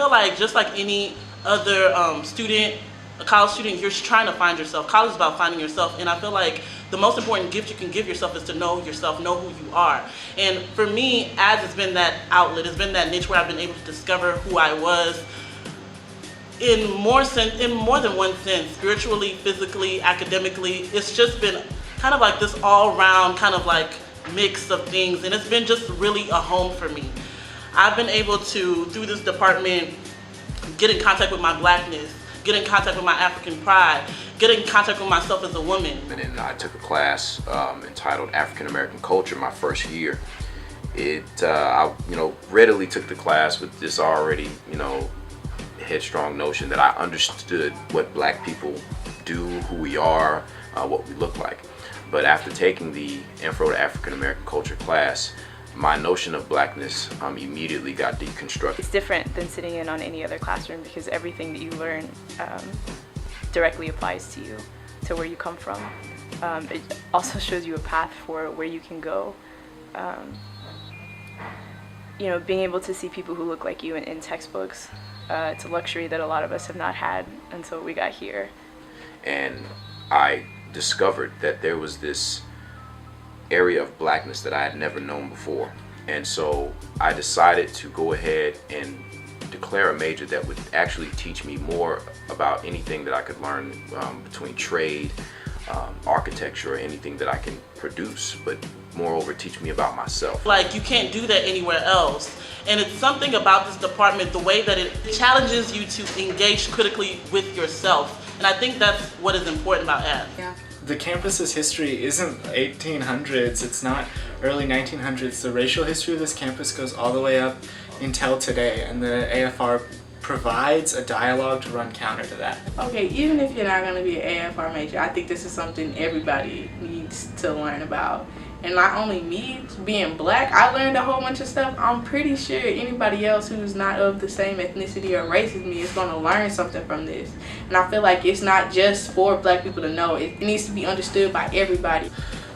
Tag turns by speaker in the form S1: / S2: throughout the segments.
S1: feel like just like any other student, a college student, you're just trying to find yourself. College is about finding yourself, and I feel like the most important gift you can give yourself is to know yourself, know who you are. And for me, AADS has been that outlet, it's been that niche where I've been able to discover who I was in more than one sense, spiritually, physically, academically. It's just been kind of like this all-round kind of like mix of things, and it's been just really a home for me. I've been able to, through this department, get in contact with my blackness, get in contact with my African pride, get in contact with myself as a woman.
S2: And then I took a class entitled African American Culture my first year. I readily took the class with this already, headstrong notion that I understood what black people do, who we are, what we look like. But after taking the Intro to African American Culture class, my notion of blackness immediately got deconstructed.
S3: It's different than sitting in on any other classroom because everything that you learn directly applies to you, to where you come from. It also shows you a path for where you can go. Being able to see people who look like you in textbooks, it's a luxury that a lot of us have not had until we got here.
S2: And I discovered that there was this area of blackness that I had never known before. And so I decided to go ahead and declare a major that would actually teach me more about anything that I could learn between trade, architecture, or anything that I can produce, but moreover teach me about myself.
S1: Like, you can't do that anywhere else. And it's something about this department, the way that it challenges you to engage critically with yourself. And I think that's what is important about AADS.
S4: Yeah.
S5: The campus's history isn't 1800s, it's not early 1900s. The racial history of this campus goes all the way up until today, and the AFR provides a dialogue to run counter to that.
S4: Okay, even if you're not going to be an AFR major, I think this is something everybody needs to learn about. And not only me, being black, I learned a whole bunch of stuff. I'm pretty sure anybody else who's not of the same ethnicity or race as me is going to learn something from this. And I feel like it's not just for black people to know. It needs to be understood by everybody.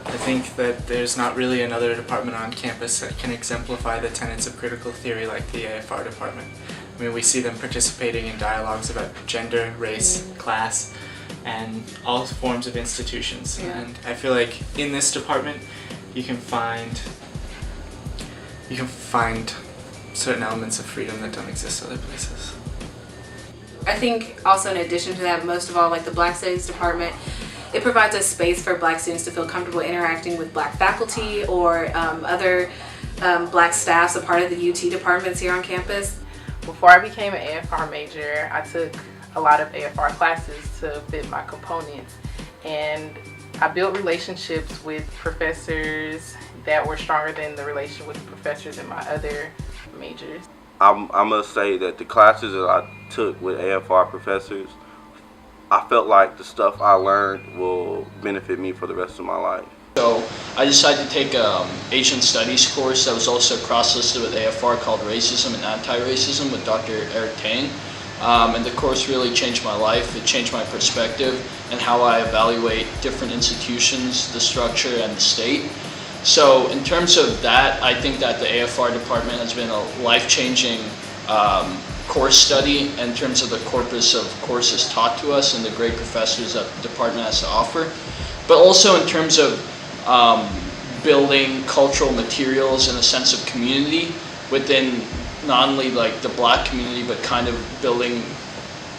S5: I think that there's not really another department on campus that can exemplify the tenets of critical theory like the AFR department. I mean, we see them participating in dialogues about gender, race, class, and all forms of institutions.
S4: Yeah.
S5: And I feel like in this department, you can find certain elements of freedom that don't exist other places.
S6: I think also in addition to that, most of all, like the Black Studies department, it provides a space for black students to feel comfortable interacting with black faculty or other black staffs, a part of the UT departments here on campus.
S7: Before I became an AFR major, I took a lot of AFR classes to fit my components, and I built relationships with professors that were stronger than the relationship with the professors in my other majors.
S8: I must say that the classes that I took with AFR professors, I felt like the stuff I learned will benefit me for the rest of my life.
S9: So I decided to take an Asian Studies course that was also cross-listed with AFR called Racism and Anti-Racism with Dr. Eric Tang. And the course really changed my life. It changed my perspective and how I evaluate different institutions, the structure, and the state. So in terms of that, I think that the AFR department has been a life-changing course study in terms of the corpus of courses taught to us and the great professors that the department has to offer. But also in terms of building cultural materials and a sense of community within not only like the black community, but kind of building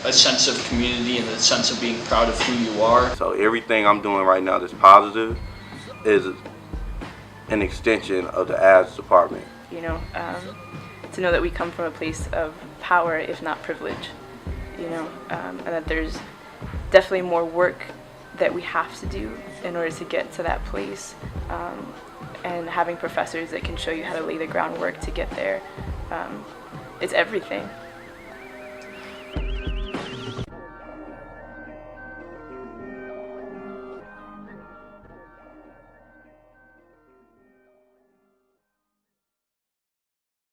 S9: a sense of community and a sense of being proud of who you are.
S8: So everything I'm doing right now that's positive is an extension of the AADS department.
S3: To know that we come from a place of power, if not privilege, and that there's definitely more work that we have to do in order to get to that place, and having professors that can show you how to lay the groundwork to get there, it's everything.